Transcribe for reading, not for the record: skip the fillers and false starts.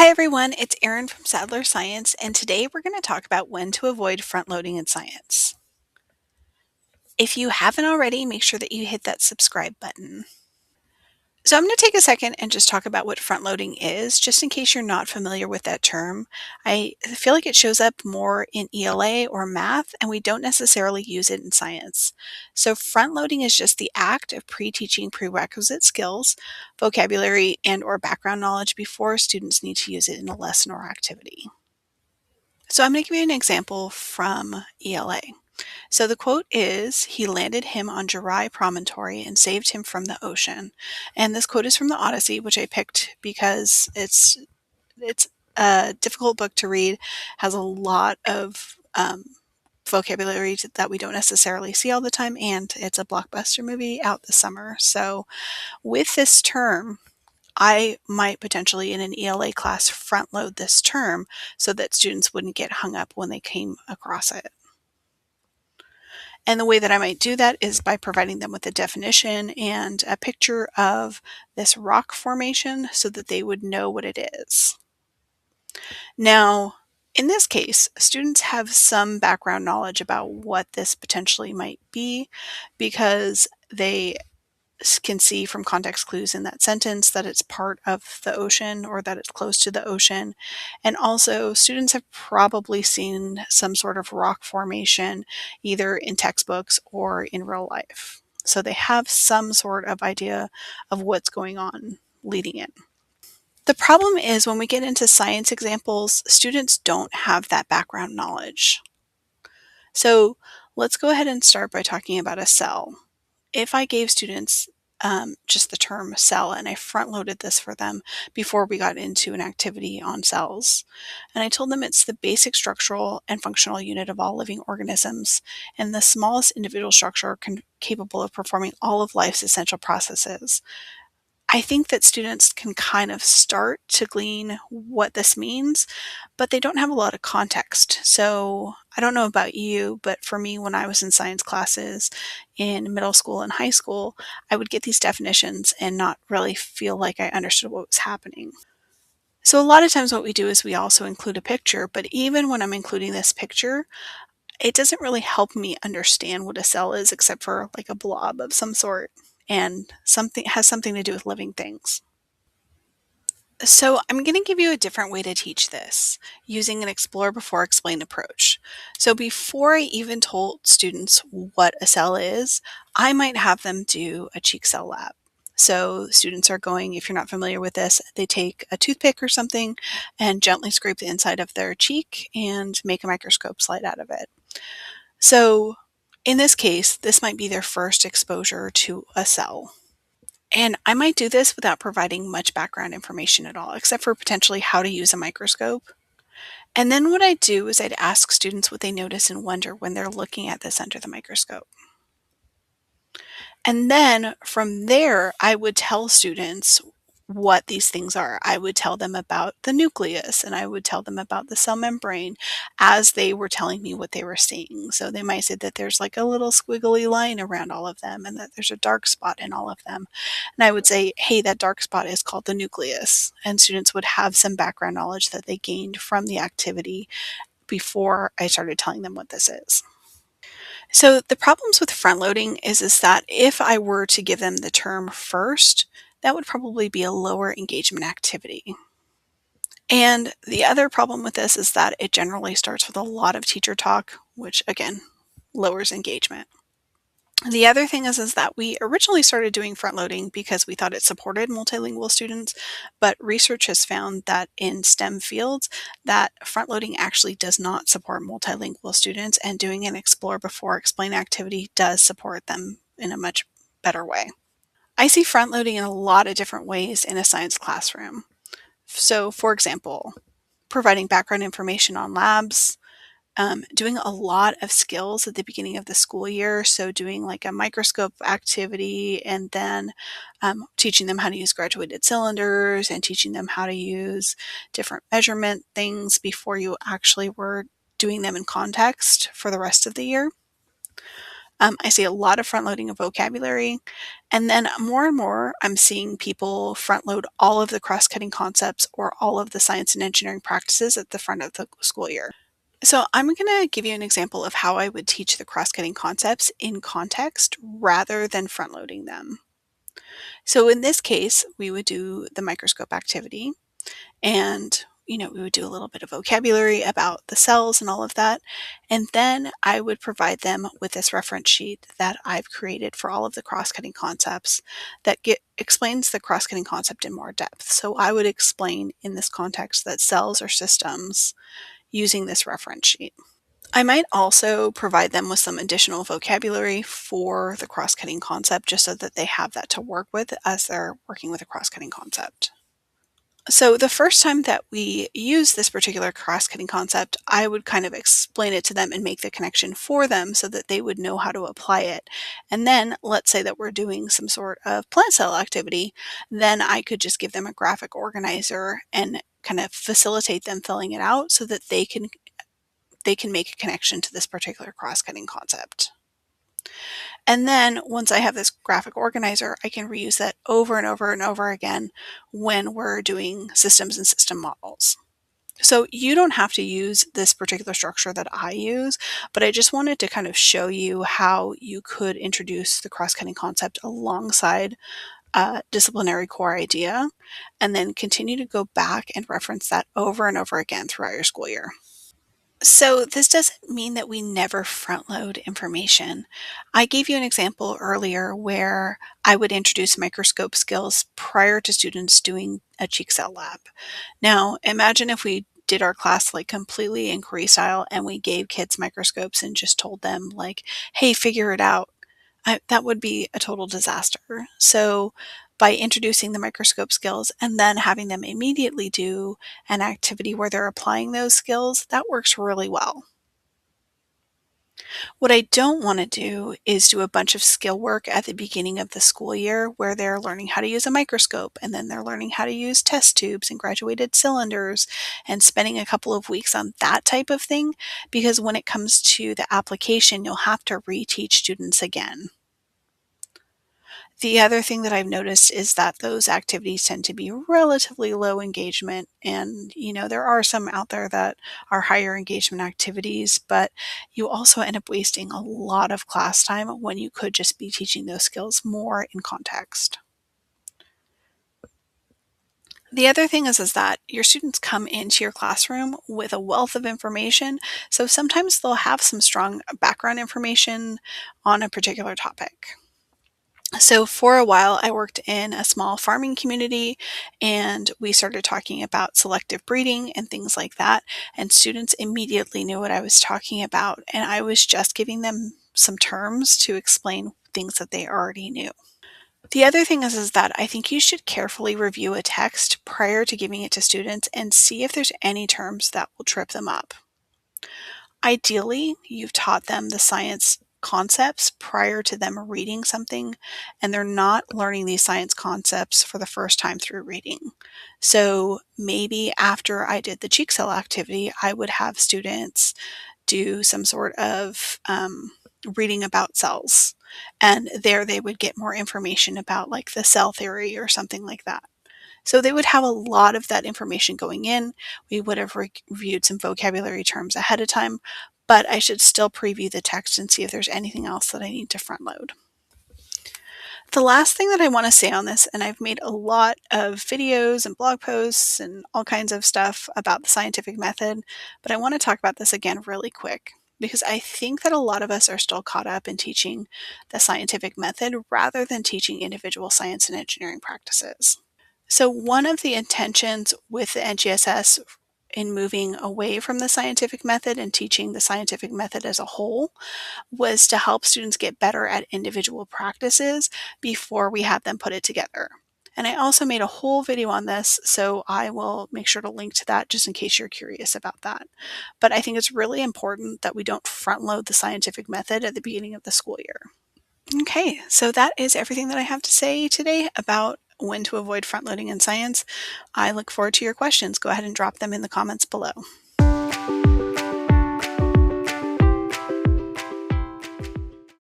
Hi everyone, it's Erin from Sadler Science, and today we're going to talk about when to avoid front loading in science. If you haven't already, make sure that you hit that subscribe button. So I'm going to take a second and just talk about what front loading is, just in case you're not familiar with that term. I feel like it shows up more in ELA or math, and we don't necessarily use it in science. So front loading is just the act of pre-teaching prerequisite skills, vocabulary, and or background knowledge before students need to use it in a lesson or activity. So I'm going to give you an example from ELA. So the quote is, "He landed him on dry promontory and saved him from the ocean." And this quote is from the Odyssey, which I picked because it's a difficult book to read, has a lot of vocabulary that we don't necessarily see all the time, and it's a blockbuster movie out this summer. So with this term, I might potentially in an ELA class front load this term so that students wouldn't get hung up when they came across it. And the way that I might do that is by providing them with a definition and a picture of this rock formation so that they would know what it is. Now, in this case, students have some background knowledge about what this potentially might be because they can see from context clues in that sentence that it's part of the ocean or that it's close to the ocean. And also, students have probably seen some sort of rock formation either in textbooks or in real life. So they have some sort of idea of what's going on leading in. The problem is when we get into science examples, students don't have that background knowledge. So let's go ahead and start by talking about a cell. If I gave students just the term cell and I front loaded this for them before we got into an activity on cells, and I told them it's the basic structural and functional unit of all living organisms and the smallest individual structure capable of performing all of life's essential processes, I think that students can kind of start to glean what this means, but they don't have a lot of context. So I don't know about you, but for me, when I was in science classes in middle school and high school, I would get these definitions and not really feel like I understood what was happening. So a lot of times what we do is we also include a picture, but even when I'm including this picture, it doesn't really help me understand what a cell is except for like a blob of some sort and something has something to do with living things. So I'm going to give you a different way to teach this using an explore before explain approach. So before I even told students what a cell is, I might have them do a cheek cell lab. So students are going, if you're not familiar with this, they take a toothpick or something and gently scrape the inside of their cheek and make a microscope slide out of it. So in this case, this might be their first exposure to a cell. And I might do this without providing much background information at all, except for potentially how to use a microscope. And then what I do is I'd ask students what they notice and wonder when they're looking at this under the microscope. And then from there, I would tell students what these things are. I would tell them about the nucleus and I would tell them about the cell membrane as they were telling me what they were seeing. So they might say that there's like a little squiggly line around all of them and that there's a dark spot in all of them. And I would say, hey, that dark spot is called the nucleus. And students would have some background knowledge that they gained from the activity before I started telling them what this is. So the problems with front loading is that if I were to give them the term first, that would probably be a lower engagement activity. And the other problem with this is that it generally starts with a lot of teacher talk, which again, lowers engagement. The other thing is that we originally started doing front loading because we thought it supported multilingual students, but research has found that in STEM fields that front loading actually does not support multilingual students, and doing an explore before explain activity does support them in a much better way. I see front loading in a lot of different ways in a science classroom. So for example, providing background information on labs, doing a lot of skills at the beginning of the school year. So doing like a microscope activity and then teaching them how to use graduated cylinders and teaching them how to use different measurement things before you actually were doing them in context for the rest of the year. I see a lot of front loading of vocabulary, and then more and more I'm seeing people front load all of the cross-cutting concepts or all of the science and engineering practices at the front of the school year. So I'm going to give you an example of how I would teach the cross-cutting concepts in context rather than front loading them. So in this case, we would do the microscope activity, and we would do a little bit of vocabulary about the cells and all of that, and then I would provide them with this reference sheet that I've created for all of the cross-cutting concepts that explains the cross-cutting concept in more depth. So I would explain in this context that cells are systems using this reference sheet. I might also provide them with some additional vocabulary for the cross-cutting concept just so that they have that to work with as they're working with a cross-cutting concept. So the first time that we use this particular cross-cutting concept, I would kind of explain it to them and make the connection for them so that they would know how to apply it. And then let's say that we're doing some sort of plant cell activity, then I could just give them a graphic organizer and kind of facilitate them filling it out so that they can make a connection to this particular cross-cutting concept. And then once I have this graphic organizer, I can reuse that over and over and over again when we're doing systems and system models. So you don't have to use this particular structure that I use, but I just wanted to kind of show you how you could introduce the cross-cutting concept alongside a disciplinary core idea, and then continue to go back and reference that over and over again throughout your school year. So this doesn't mean that we never front load information. I gave you an example earlier where I would introduce microscope skills prior to students doing a cheek cell lab. Now, imagine if we did our class like completely inquiry style and we gave kids microscopes and just told them like, hey, figure it out. That would be a total disaster. So by introducing the microscope skills and then having them immediately do an activity where they're applying those skills, that works really well. What I don't want to do is do a bunch of skill work at the beginning of the school year where they're learning how to use a microscope and then they're learning how to use test tubes and graduated cylinders and spending a couple of weeks on that type of thing, because when it comes to the application, you'll have to reteach students again. The other thing that I've noticed is that those activities tend to be relatively low engagement, and there are some out there that are higher engagement activities, but you also end up wasting a lot of class time when you could just be teaching those skills more in context. The other thing is that your students come into your classroom with a wealth of information, so sometimes they'll have some strong background information on a particular topic. So for a while, I worked in a small farming community and we started talking about selective breeding and things like that. And students immediately knew what I was talking about. And I was just giving them some terms to explain things that they already knew. The other thing is that I think you should carefully review a text prior to giving it to students and see if there's any terms that will trip them up. Ideally, you've taught them the science concepts prior to them reading something, and they're not learning these science concepts for the first time through reading. So maybe after I did the cheek cell activity, I would have students do some sort of reading about cells, and there they would get more information about like the cell theory or something like that. So they would have a lot of that information going in. We would have reviewed some vocabulary terms ahead of time, but I should still preview the text and see if there's anything else that I need to front load. The last thing that I want to say on this, and I've made a lot of videos and blog posts and all kinds of stuff about the scientific method, but I want to talk about this again really quick because I think that a lot of us are still caught up in teaching the scientific method rather than teaching individual science and engineering practices. So one of the intentions with the NGSS in moving away from the scientific method and teaching the scientific method as a whole was to help students get better at individual practices before we have them put it together. And I also made a whole video on this, so I will make sure to link to that just in case you're curious about that. But I think it's really important that we don't front load the scientific method at the beginning of the school year. Okay, so that is everything that I have to say today about when to avoid front loading in science. I look forward to your questions. Go ahead and drop them in the comments below.